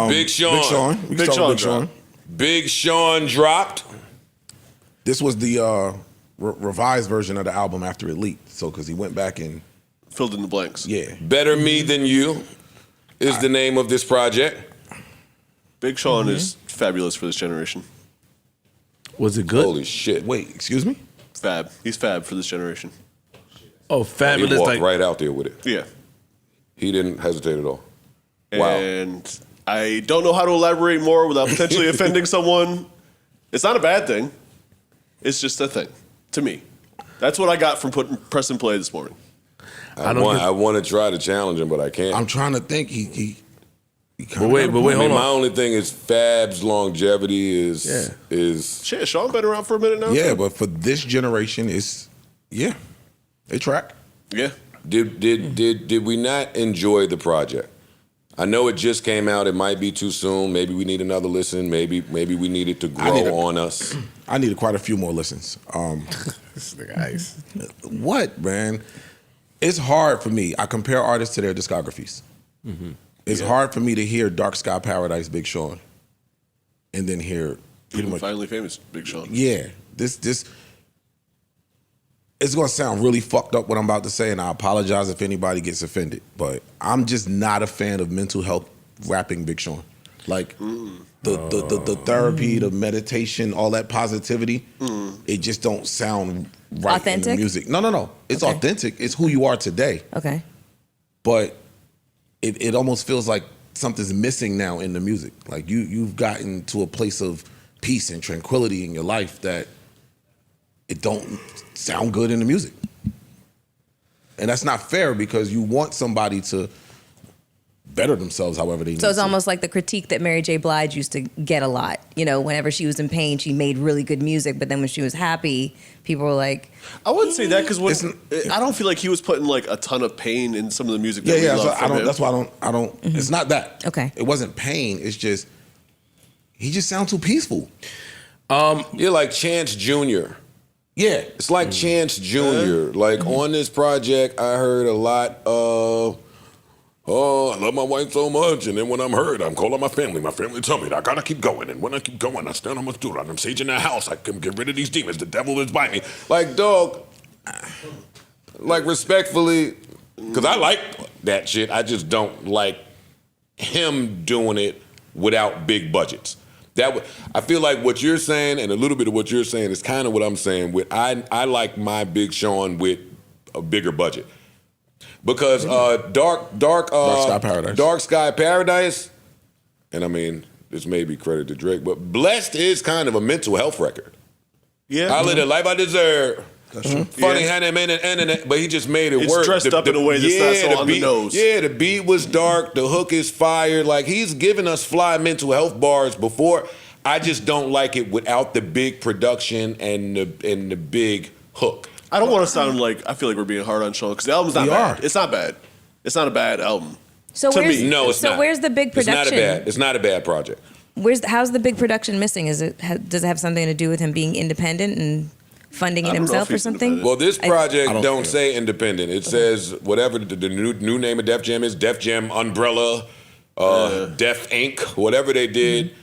Big Sean. Big Sean. We can start with Big Sean. Big Sean dropped. This was the revised version of the album after it leaked. So, because he went back and filled in the blanks. Yeah. Better Me Than You is the name of this project. Big Sean is fabulous for this generation. Was it good? Holy shit. Wait, excuse me? Fab. He's fab for this generation. Oh, fabulous. He walked like, right out there with it. Yeah. He didn't hesitate at all. Wow. And I don't know how to elaborate more without potentially offending someone. It's not a bad thing. It's just a thing to me. That's what I got from press and play this morning. I want to try to challenge him, but I can't. I'm trying to think. He but wait, hold on. My only thing is Fab's longevity is Shit, Sean been around for a minute now. Yeah, but for this generation, they track. Yeah. Did we not enjoy the project? I know it just came out. It might be too soon. Maybe we need another listen. Maybe we need it to grow on us. I needed quite a few more listens. This nigga ice. What, man? It's hard for me. I compare artists to their discographies. Mm-hmm. It's hard for me to hear Dark Sky Paradise, Big Sean, and then hear pretty much Finally Famous, Big Sean. Yeah, this. It's gonna sound really fucked up what I'm about to say, and I apologize if anybody gets offended. But I'm just not a fan of mental health rapping Big Sean. Like the therapy, the meditation, all that positivity, it just don't sound right authentic? in the music. No. It's authentic. It's who you are today. Okay. But it almost feels like something's missing now in the music. Like you've gotten to a place of peace and tranquility in your life that it don't sound good in the music. And that's not fair because you want somebody to better themselves however they need to. So it's almost like the critique that Mary J. Blige used to get a lot. You know, whenever she was in pain, she made really good music, but then when she was happy, people were like... I wouldn't say that because I don't feel like he was putting like a ton of pain in some of the music that we love from him. That's why I don't it's not that. Okay. It wasn't pain, it's just, he just sounds too peaceful. You're like Chance Jr. Yeah. It's like Chance Jr. Like on this project, I heard a lot of, I love my wife so much, and then when I'm hurt, I'm calling my family. My family tell me that I gotta keep going, and when I keep going, I stand on my stool, I'm saging the house, I can get rid of these demons, the devil is by me. Like, dog, like respectfully, because I like that shit, I just don't like him doing it without big budgets. I feel like what you're saying and a little bit of what you're saying is kind of what I'm saying. I like my Big Sean with a bigger budget because Dark Sky Paradise, and I mean this may be credit to Drake, but Blessed is kind of a mental health record. Yeah, I live the life I deserve. Funny how they made it, but he just made it work. It's dressed up in a way that's not so on the nose. Yeah, the beat was dark, the hook is fire. Like, he's given us fly mental health bars before. I just don't like it without the big production and the big hook. I don't want to sound like, I feel like we're being hard on Sean, because the album's not bad. It's not bad. It's not a bad album. So to me. No, it's not. So where's the big production? It's not a bad project. How's the big production missing? Does it have something to do with him being independent and funding it himself or something? Well, this project don't say independent. It says whatever the new name of Def Jam is, Def Jam Umbrella, Def Inc., whatever they did,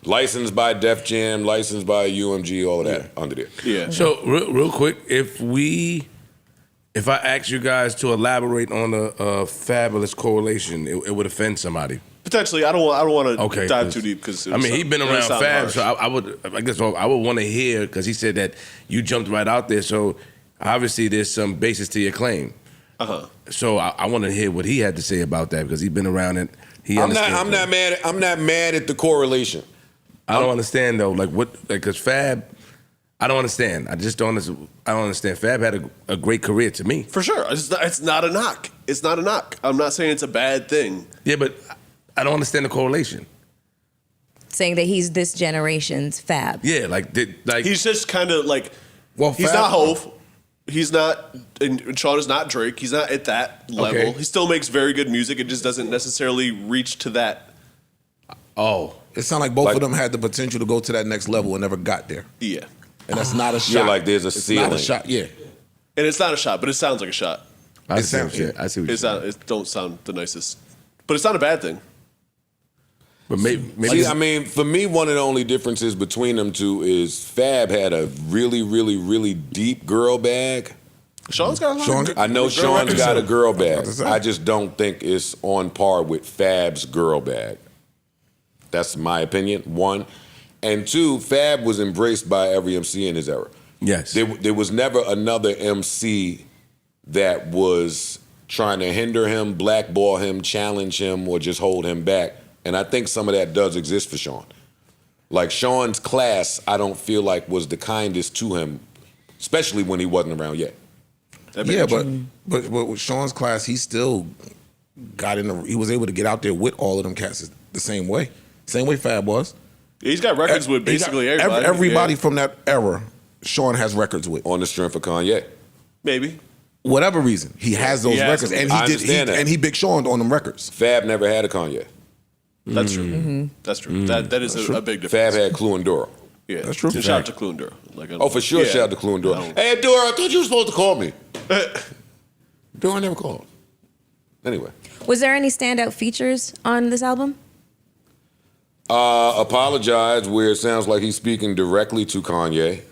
licensed by Def Jam, licensed by UMG, all of that under there. Yeah. So real quick, if I ask you guys to elaborate on a fabulous correlation, it would offend somebody. Potentially, I don't want to dive too deep because I mean he's been around Fab, so I would want to hear because he said that you jumped right out there. So obviously there's some basis to your claim. So I want to hear what he had to say about that because he's been around it. I'm not mad at the correlation. I don't understand though, because Fab. I don't understand. I don't understand. Fab had a great career to me. For sure, it's not a knock. It's not a knock. I'm not saying it's a bad thing. Yeah, but I don't understand the correlation. Saying that he's this generation's Fab. Yeah, he's just kind of like, he's Fab, not Hove. He's not, and Sean is not Drake. He's not at that level. Okay. He still makes very good music. It just doesn't necessarily reach to that. Oh. It sounds like both of them had the potential to go to that next level and never got there. Yeah. And that's not a shot. Yeah, like there's a ceiling. It's not a shot, yeah. And it's not a shot, but it sounds like a shot. I see what you're saying. It don't sound the nicest. But it's not a bad thing. But maybe See, I mean, for me, one of the only differences between them two is Fab had a really, really, really deep girl bag. Sean's got a lot of good- I know good Sean's records, got a though. girl bag. That's it. I just don't think it's on par with Fab's girl bag. That's my opinion, one. And two, Fab was embraced by every MC in his era. yes. There was never another MC that was trying to hinder him, blackball him, challenge him, or just hold him back. And I think some of that does exist for Sean. Like Sean's class, I don't feel like was the kindest to him, especially when he wasn't around yet. Yeah, but with Sean's class, he still got in. He was able to get out there with all of them cats the same way Fab was. He's got records with basically everybody. Everybody Yeah. from that era, Sean has records with. On the strength of Kanye. Maybe. Whatever reason, he has those He has records, them. and I understand that. and he Big Sean on them records. Fab never had a Kanye. That's true. That's true. That is a big Fab difference. had Clue and Dora. Yeah, That's true. And shout out to Clue and Dora. Like, Oh, for sure, yeah. shout out to Clue and Dora. No. Hey, Dora, I thought you were supposed to call me. Dora never called. Anyway. Was there any standout features on this album? Apologize, where it sounds like he's speaking directly to Kanye.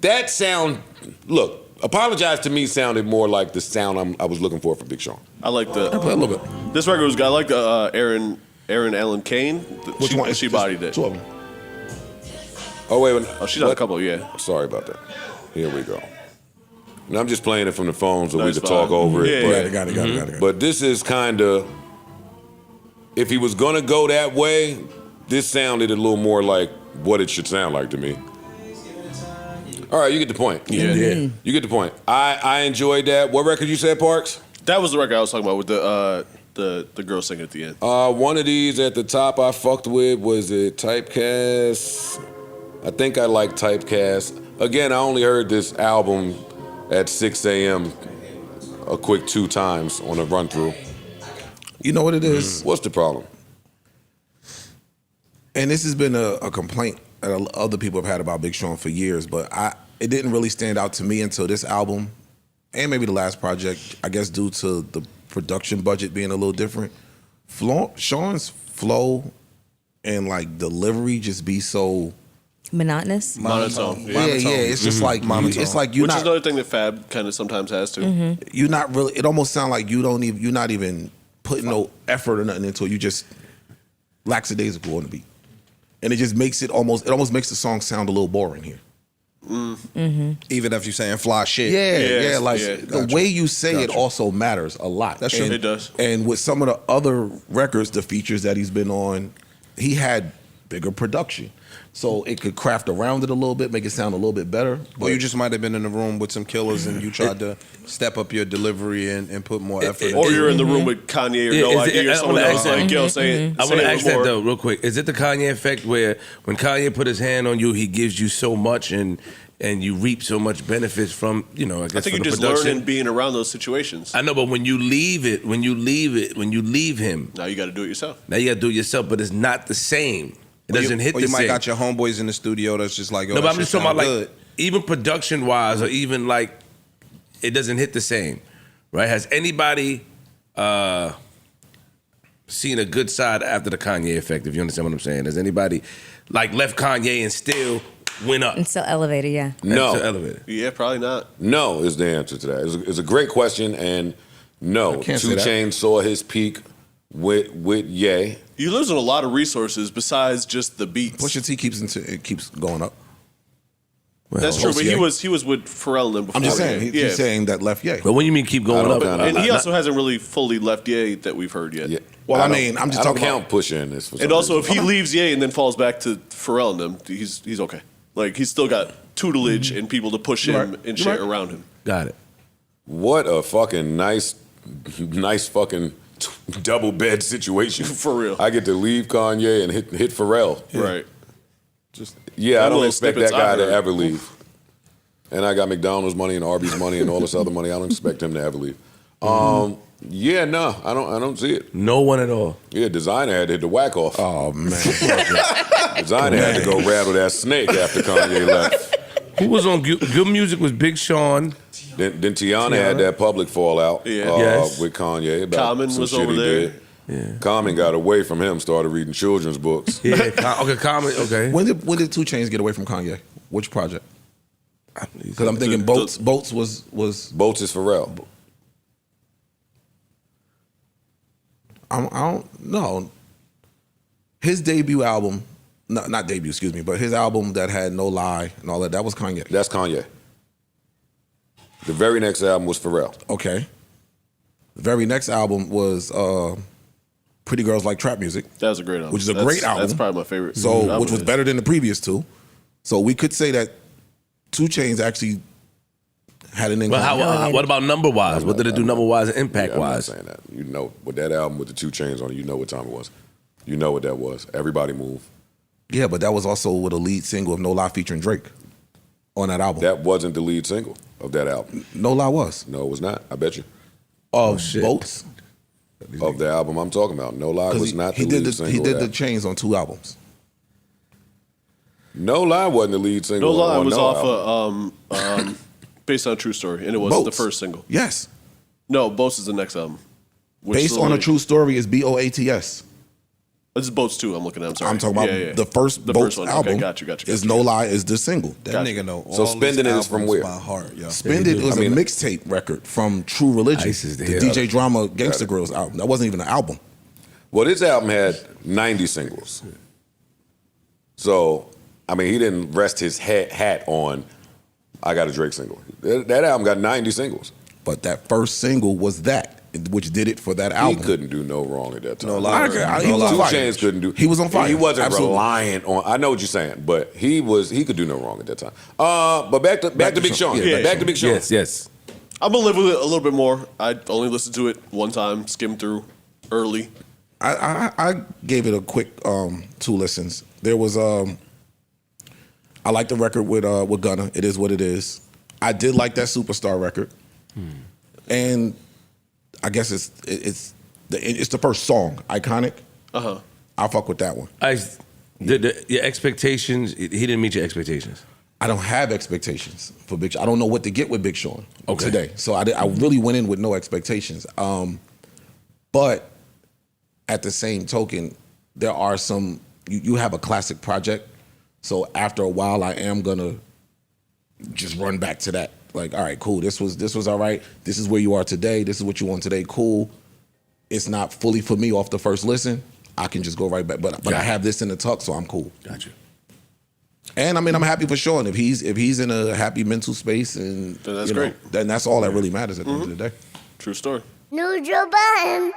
That sound, look, apologize to me sounded more like the sound I was looking for Big Sean. I like the. Play a little bit. This record was. I like the Aaron Allen Kane. Which one? She It's bodied it. Two of them. Oh, wait a minute. Oh, she's on a couple. Yeah. Sorry about that. Here we go. And I'm just playing it from the phone so we Nice could talk vibe. over it. Yeah, but, Got it. but this is kind of, if he was going to go that way, this sounded a little more like what it should sound like to me. All right, you get the point. Yeah. You get the point. I enjoyed that. What record you said, Parks? That was the record I was talking about with the girl singing at the end. One of these at the top I fucked with, was it Typecast? I think I like Typecast. Again, I only heard this album at 6 a.m. a quick 2 times on a run through. You know what it is, What's the problem? and this has been a complaint that other people have had about Big Sean for years, but it didn't really stand out to me until this album, and maybe the last project. I guess due to the production budget being a little different. Sean's flow and like delivery just be so Monotonous? Monotone. yeah. It's just like it's like you're Which is not another thing that Fab kind of sometimes has too. you're not really. It almost sounds like you're not even putting no effort or nothing into it. You just lackadaisical on the beat, and it just makes it almost makes the song sound a little boring here. Even if you're saying fly shit. Yeah, like yeah. the way you say it also matters a lot. That's true. And- It does. And with some of the other records, the features that he's been on, he had bigger production, so it could craft around it a little bit, make it sound a little bit better. Or you just might have been in the room with some killers and you tried to step up your delivery and put more effort Or into you're it. in the room with Kanye or Yeah, No is it- ID or I someone wanna else ask like, that. yo, say it. I say want to it ask that more. though, real quick. Is it the Kanye effect where when Kanye put his hand on you, he gives you so much and you reap so much benefits from, I guess I think from you the just production? learn in being around those situations. I know, but when you leave him, Now you got to do it yourself. now you got to do it yourself, but it's not the same. It doesn't hit or the you might same. got your homeboys in the studio that's just like, yo, No, but that I'm just shit talking about sound like good. even production wise, or even like it doesn't hit the same, right? Has anybody seen a good side after the Kanye effect? If you understand what I'm saying, has anybody like left Kanye and still went up? And still elevated, yeah. No. That's the elevator. Yeah, probably not. No is the answer to that. It's a great question, and no. I can't say 2 that. Chainz saw his peak with Ye. You're losing a lot of resources besides just the beats. Pusha T keeps going up. That's true, but yeah. he was with Pharrell and them before. I'm just saying, yeah. he's saying that left Ye. But when you mean keep going I up, don't know. And he also hasn't really fully left Ye that we've heard yet. Yeah. Well, I don't- mean, I'm just I don't talking count Pusha in this. For some And also, if reason. he leaves Ye and then falls back to Pharrell and them, he's okay. Like he's still got tutelage and people to push him You're right. and You're shit right. around him. got it. What a fucking nice fucking double bed situation. For real. I get to leave Kanye and hit Pharrell. Right. Yeah, I Them don't little expect that snippets guy I to heard. ever leave. And I got McDonald's money and Arby's money and all this other money. I don't expect him to ever leave. Yeah, no, I don't see it. No one at all. Yeah, Designer had to hit the whack off. Oh man, Designer had to go rattle that snake after Kanye left. Who was on Good Music was Big Sean. Then Tiana had that public fallout Yeah. Yes. with Kanye about Common some was shit over he there. did. Common got away from him, started reading children's books. Yeah, okay, Common, okay. When did 2 Chainz get away from Kanye? Which project? Because I'm thinking Boats was Boats is Pharrell. I don't know. His debut album, not debut, excuse me, but his album that had No Lie and all that was Kanye. That's Kanye. The very next album was Pharrell. Okay. The very next album was Pretty Girls Like Trap Music. That was a great album. Which is a great album. That's probably my favorite. So, which was better than the previous 2. So we could say that 2 Chainz actually had an income. But what about number-wise? What did it do number-wise and impact-wise? I'm not saying that. You know, with that album with the 2 Chainz on it, you know what time it was. You know what that was. Everybody Move. Yeah, but that was also with a lead single of No Lie featuring Drake on that album. That wasn't the lead single of that album. No Lie was. No, it was not. I bet you. Oh, shit. Boats? Of the album I'm talking about. No Lie was not the lead single. He did the Chainz on 2 albums. No Lie wasn't the lead single. No Lie on was no off album. based on a true story, and it was the first single. Yes. No, Boats is the next album. Based on a true story is BOATS. This is Boats 2 I'm looking at. I'm sorry. I'm talking about the first Boats one. album. Okay, got you. Is No Lie is the single. That nigga know all So Spendin' It is from where? by heart, yo. Spend It was a mixtape record from True Religion, Ice is the there. DJ Drama Gangsta Grills album. That wasn't even an album. Well, this album had 90 singles. So, I mean, he didn't rest his hat on, I got a Drake single. That album got 90 singles. But that first single was that, which did it for that album. He couldn't do no wrong at that time. No lie. He was on 2 fire. Chainz couldn't do. He was on fire. He wasn't Absolutely. reliant on. I know what you're saying, but he could do no wrong at that time. But back to Big Sean. Yeah, Back to Big Sean. Yes. I'm gonna live with it a little bit more. I only listened to it one time, skimmed through early. I gave it a quick 2 listens. There was I like the record with Gunna. It is what it is. I did like that Superstar record, and I guess it's the first song, Iconic. I fuck with that one. Your expectations, he didn't meet your expectations. I don't have expectations for Big Sean. I don't know what to get with Big Sean Okay. today. So I really went in with no expectations. But at the same token, there are some, you have a classic project. So after a while, I am gonna just run back to that. Like, all right, cool. This was all right. This is where you are today. This is what you want today. Cool. It's not fully for me off the first listen. I can just go right back. But I have this in the tuck, so I'm cool. Gotcha. And I mean, I'm happy for Sean. If he's in a happy mental space, and Then that's great. Then that's all that really matters at the end of the day. True story. New Joe Budden.